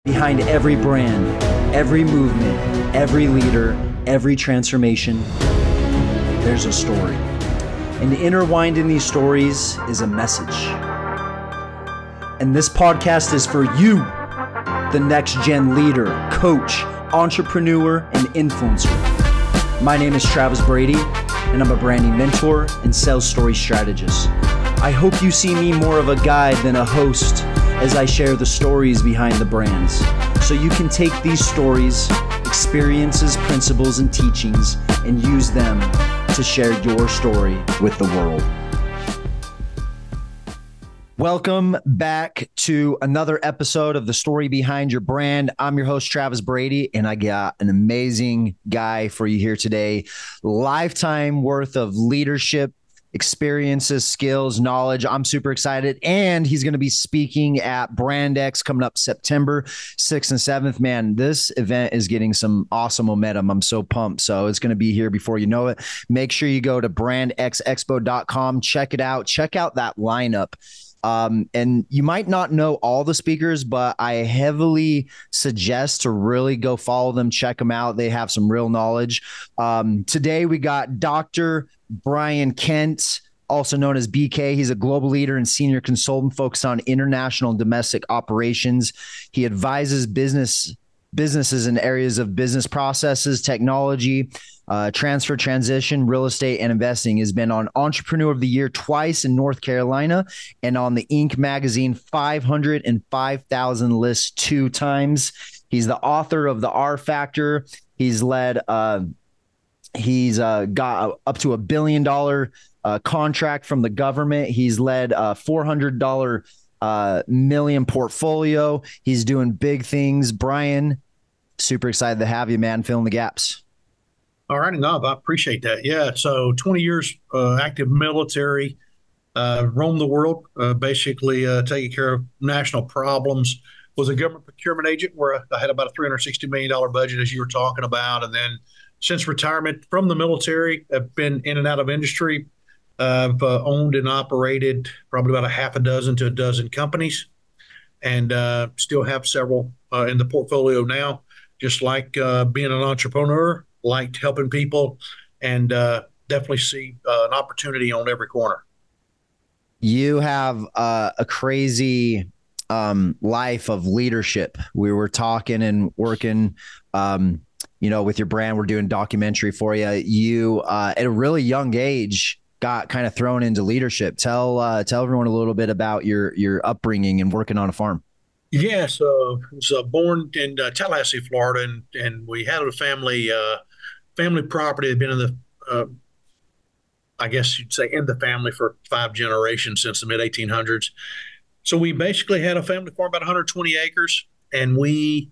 Behind every brand, every movement, every leader, every transformation, there's a story. And intertwined in these stories is a message. And this podcast is for you, the next gen leader, coach, entrepreneur, and influencer. My name is Travis Brady, and I'm a branding mentor and sales story strategist. I hope you see me more of a guide than a host as I share the stories behind the brands, so you can take these stories, experiences, principles, and teachings and use them to share your story with the world. Welcome back to another episode of The Story Behind Your Brand. I'm your host, Travis Brady, and I got an amazing guy for you here today. Lifetime worth of leadership experiences, skills, knowledge. I'm super excited. And he's going to be speaking at BrandX coming up September 6th and 7th. Man, this event is getting some awesome momentum. I'm so pumped. So it's going to be here before you know it. Make sure you go to brandxexpo.com. Check it out. Check out that lineup. And you might not know all the speakers, but I heavily suggest to really go follow them, check them out. They have some real knowledge. Today we got Dr. Brian Kent, also known as BK. He's a global leader and senior consultant focused on international and domestic operations. He advises businesses in areas of business processes, technology, transfer, transition, real estate, and investing. Has been on Entrepreneur of the Year twice in North Carolina and on the Inc. magazine 500 and 5,000 list 2 times. He's the author of The R Factor. He's led He's got up to $1 billion contract from the government. He's led a $400 million portfolio. He's doing big things. Brian, super excited to have you, man. Fill in the gaps. All right, no, I appreciate that. Yeah, so 20 years active military, roamed the world, basically taking care of national problems. Was a government procurement agent where I had about a $360 million budget, as you were talking about, and then since retirement from the military, I've been in and out of industry. I've owned and operated probably about a half a dozen to a dozen companies, and still have several in the portfolio now. Just like being an entrepreneur, liked helping people, and definitely see an opportunity on every corner. You have a crazy life of leadership. We were talking and working with your brand. We're doing a documentary for you. You, at a really young age, got kind of thrown into leadership. Tell everyone a little bit about your upbringing and working on a farm. Yeah, so I was born in Tallahassee, Florida, and we had a family property. Had been in the, I guess you'd say, in the family for 5 generations since the mid 1800s. So we basically had a family farm, about 120 acres, and we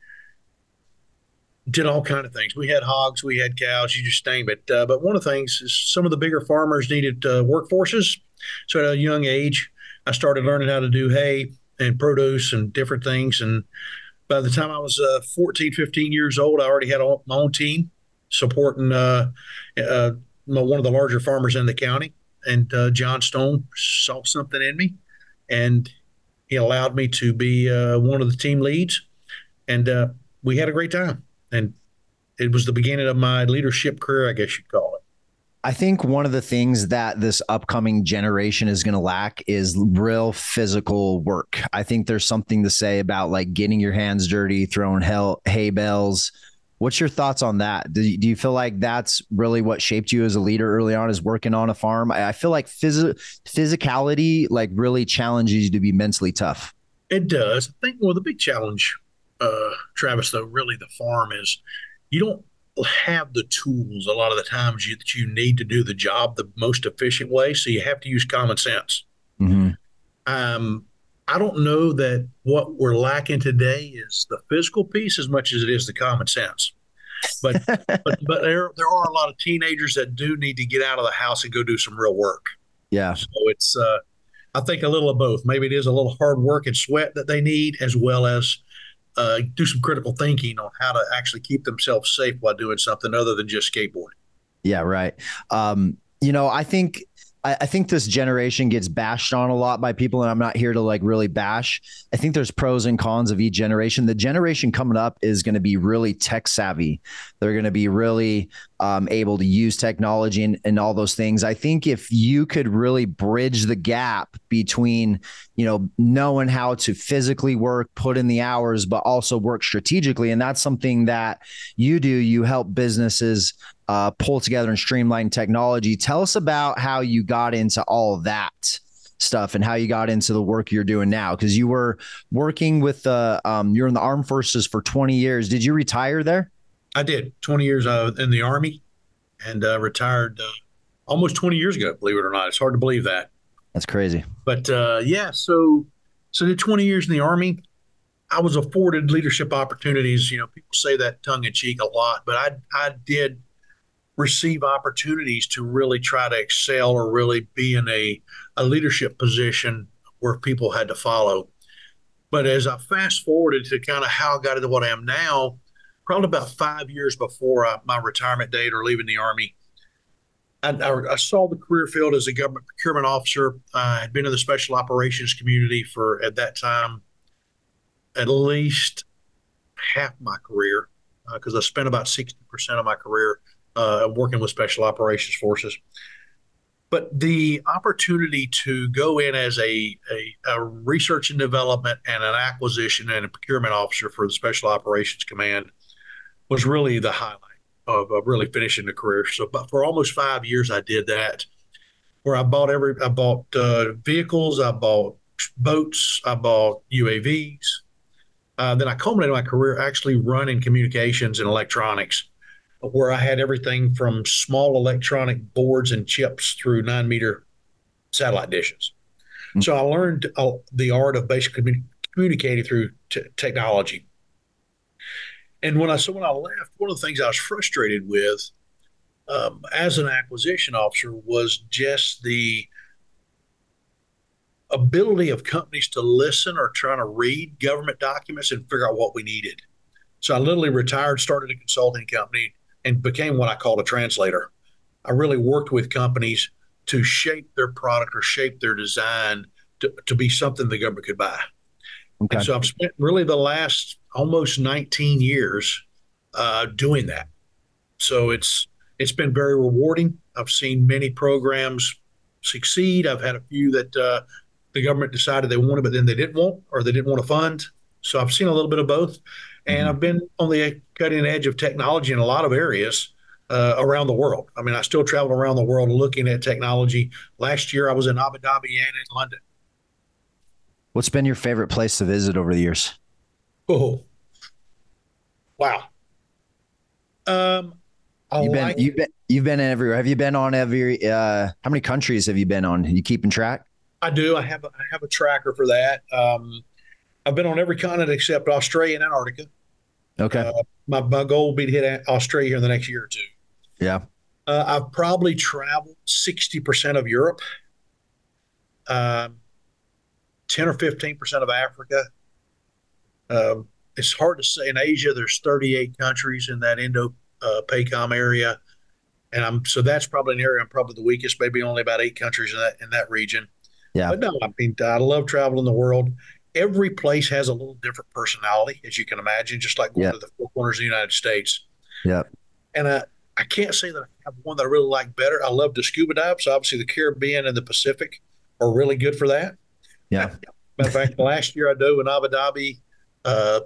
did all kind of things. We had hogs, we had cows, you just name it. But one of the things is some of the bigger farmers needed workforces. So at a young age, I started learning how to do hay and produce and different things. And by the time I was 14, 15 years old, I already had my own team supporting one of the larger farmers in the county. And John Stone saw something in me, and he allowed me to be one of the team leads. And we had a great time. And it was the beginning of my leadership career, I guess you'd call it. I think one of the things that this upcoming generation is going to lack is real physical work. I think there's something to say about like getting your hands dirty, throwing hay bales. What's your thoughts on that? Do you feel like that's really what shaped you as a leader early on, is working on a farm? I feel like physicality like really challenges you to be mentally tough. It does. I think, well, the big challenge, Travis, though, really the farm is you don't have the tools a lot of the times that you need to do the job the most efficient way. So you have to use common sense. Mm-hmm. I don't know that what we're lacking today is the physical piece as much as it is the common sense. But there are a lot of teenagers that do need to get out of the house and go do some real work. Yeah. So it's I think a little of both. Maybe it is a little hard work and sweat that they need, as well as do some critical thinking on how to actually keep themselves safe while doing something other than just skateboarding. Yeah, right. I think I think this generation gets bashed on a lot by people, and I'm not here to like really bash. I think there's pros and cons of each generation. The generation coming up is going to be really tech savvy. They're going to be really able to use technology and all those things. I think if you could really bridge the gap between, knowing how to physically work, put in the hours, but also work strategically, and that's something that you do. You help businesses pull together and streamline technology. Tell us about how you got into all of that stuff and how you got into the work you're doing now. Because you were working with you're in the armed forces for 20 years. Did you retire there? I did 20 years in the Army and retired almost 20 years ago, believe it or not. It's hard to believe that. That's crazy. But yeah, so did 20 years in the Army. I was afforded leadership opportunities. People say that tongue in cheek a lot, but I did receive opportunities to really try to excel or really be in a leadership position where people had to follow. But as I fast forwarded to kind of how I got into what I am now, probably about 5 years before my retirement date or leaving the Army, I saw the career field as a government procurement officer. I had been in the special operations community for, at that time, at least half my career, because I spent about 60% of my career working with special operations forces. But the opportunity to go in as a research and development and an acquisition and a procurement officer for the Special Operations Command was really the highlight of really finishing the career. So but for almost 5 years, I did that, where I bought vehicles, I bought boats, I bought UAVs. Then I culminated my career actually running communications and electronics, where I had everything from small electronic boards and chips through 9-meter satellite dishes. Mm-hmm. So I learned the art of basically communicating through technology. And when I left, one of the things I was frustrated with as an acquisition officer was just the ability of companies to listen or trying to read government documents and figure out what we needed. So I literally retired, started a consulting company, and became what I called a translator. I really worked with companies to shape their product or shape their design to be something the government could buy. Okay. And so I've spent really the last almost 19 years doing that. So it's been very rewarding. I've seen many programs succeed. I've had a few that the government decided they wanted, but then they didn't want, or they didn't want to fund. So I've seen a little bit of both. And I've been on the cutting edge of technology in a lot of areas around the world. I mean, I still travel around the world looking at technology. Last year, I was in Abu Dhabi and in London. What's been your favorite place to visit over the years? Oh, wow. You've been everywhere. Have you been on every? How many countries have you been on? Are you keeping track? I do. I have a tracker for that. I've been on every continent except Australia and Antarctica. Okay. My goal will be to hit Australia here in the next year or two. Yeah. I've probably traveled 60% of Europe, 10 or 15% of Africa. It's hard to say. In Asia, there's 38 countries in that Indo-PACOM area. So that's probably an area I'm probably the weakest, maybe only about 8 countries in that region. Yeah. But no, I mean, I love traveling the world. Every place has a little different personality, as you can imagine, just like going to the four corners of the United States. Yeah. And I can't say that I have one that I really like better. I love to scuba dive. So obviously the Caribbean and the Pacific are really good for that. Yeah. Matter of fact, last year I dove in Abu Dhabi,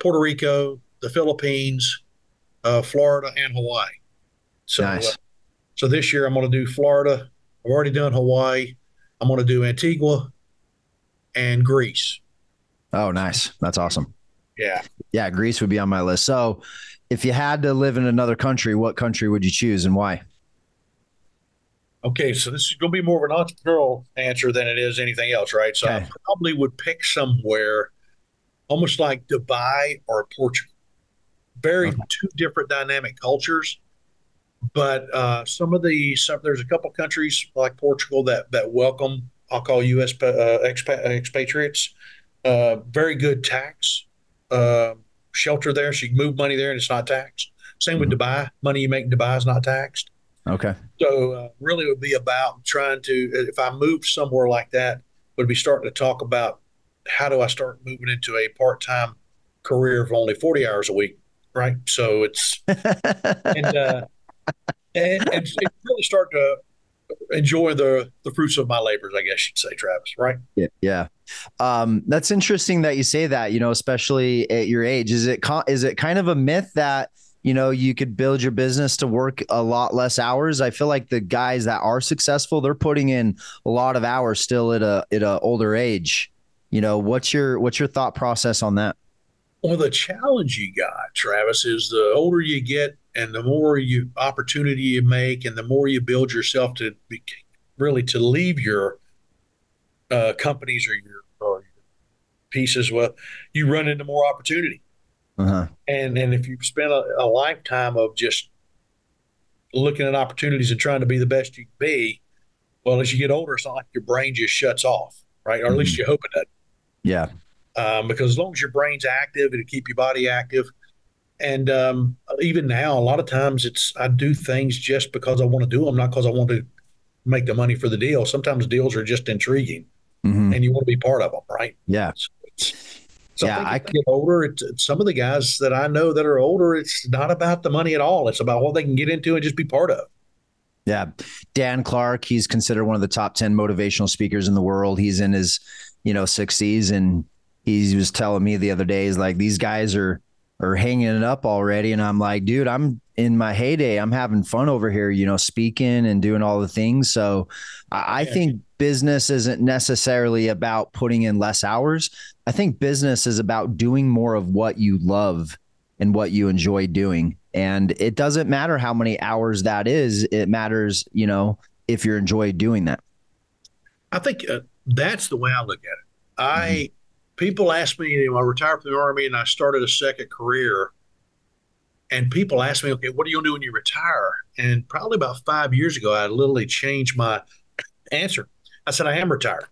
Puerto Rico, the Philippines, Florida, and Hawaii. So, nice. So this year I'm going to do Florida. I've already done Hawaii. I'm going to do Antigua and Greece. Oh, nice. That's awesome. Yeah. Yeah. Greece would be on my list. So if you had to live in another country, what country would you choose and why? Okay. So this is going to be more of an entrepreneurial answer than it is anything else, right? So I probably would pick somewhere almost like Dubai or Portugal. Two different dynamic cultures. But there's a couple countries like Portugal that welcome, I'll call U.S. expatriates. Very good tax shelter there, so you can move money there and it's not taxed. Same with Dubai. Money you make in Dubai is not taxed. Okay. So really, it would be about trying to, if I moved somewhere like that, would be starting to talk about how do I start moving into a part-time career of only 40 hours a week, right? So it's and really start to enjoy the fruits of my labors, I guess you'd say, Travis, right? Yeah. Yeah. That's interesting that you say that, especially at your age. Is it kind of a myth that, you could build your business to work a lot less hours? I feel like the guys that are successful, they're putting in a lot of hours still at a older age. What's your thought process on that? Well, the challenge you got, Travis, is the older you get and the more you opportunity you make and the more you build yourself to be, really to leave your companies or your pieces, well, you run into more opportunity. Uh-huh. And if you spend a lifetime of just looking at opportunities and trying to be the best you can be, well, as you get older, it's not like your brain just shuts off, right? Or at least Mhm. you hope it doesn't. Yeah. Because as long as your brain's active, it'll keep your body active. And even now, a lot of times I do things just because I want to do them, not because I want to make the money for the deal. Sometimes deals are just intriguing, Hmm. and you want to be part of them, right? Yeah. So I Yeah. think as I get older, it's some of the guys that I know that are older, it's not about the money at all. It's about what they can get into and just be part of. Yeah. Dan Clark, he's considered one of the top 10 motivational speakers in the world. He's in his, 60s, and he was telling me the other day, he's like, these guys are hanging it up already. And I'm like, dude, I'm in my heyday. I'm having fun over here, speaking and doing all the things. So I Yeah. think business isn't necessarily about putting in less hours. I think business is about doing more of what you love and what you enjoy doing. And it doesn't matter how many hours that is. It matters, if you enjoy doing that. I think that's the way I look at it. Mhm. I People ask me, I retired from the army and I started a second career, and people ask me, okay, what are you gonna do when you retire? And probably about 5 years ago, I literally changed my answer. I said, I am retired.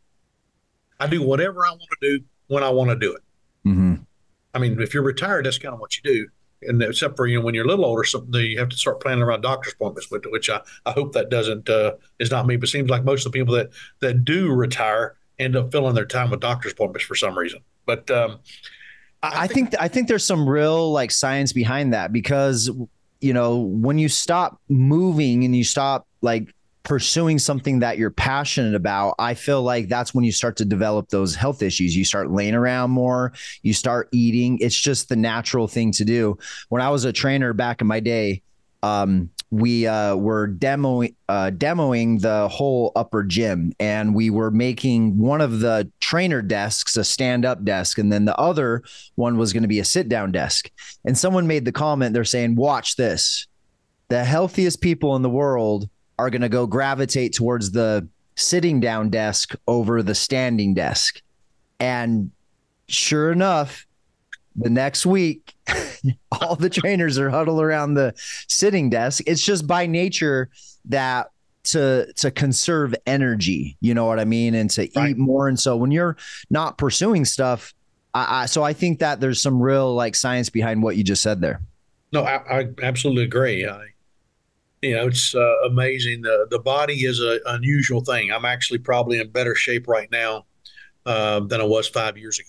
I do whatever I want to do when I want to do it. Mhm. I mean, if you're retired, that's kind of what you do. And except for when you're a little older, something you have to start planning around doctor's appointments, which I hope that doesn't is not me. But it seems like most of the people that do retire end up filling their time with doctor's appointments for some reason. But I think I think there's some real like science behind that, because when you stop moving and you stop like pursuing something that you're passionate about, I feel like that's when you start to develop those health issues. You start laying around more, you start eating. It's just the natural thing to do. When I was a trainer back in my day, we were demoing the whole upper gym, and we were making one of the trainer desks a stand-up desk, and then the other one was going to be a sit-down desk. And someone made the comment, they're saying, watch this, the healthiest people in the world are going to go gravitate towards the sitting down desk over the standing desk. And sure enough, the next week, all the trainers are huddled around the sitting desk. It's just by nature that to conserve energy, you know what I mean, and to right. eat more. And so when you're not pursuing stuff, so I think that there's some real like science behind what you just said there. No, I absolutely agree. It's amazing. The body is an unusual thing. I'm actually probably in better shape right now than I was 5 years ago.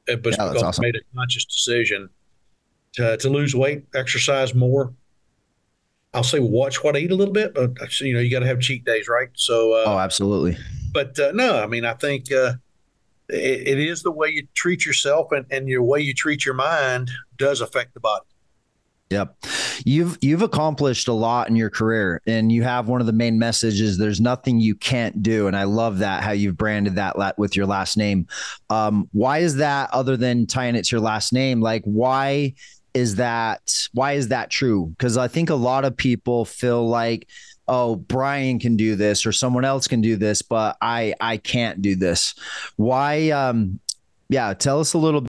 But it's Yeah, that's because I awesome. made a conscious decision to lose weight, exercise more. I'll say watch what I eat a little bit, but you got to have cheat days, right? So, Oh, absolutely. but no, I mean, I think it is the way you treat yourself and your way you treat your mind does affect the body. Yep. You've accomplished a lot in your career, and you have one of the main messages, there's nothing you can't do. And I love that, how you've branded that with your last name. Why is that, other than tying it to your last name? Like, why is that true? Because I think a lot of people feel like, oh, Brian can do this or someone else can do this, but I can't do this. Why? Yeah. Tell us a little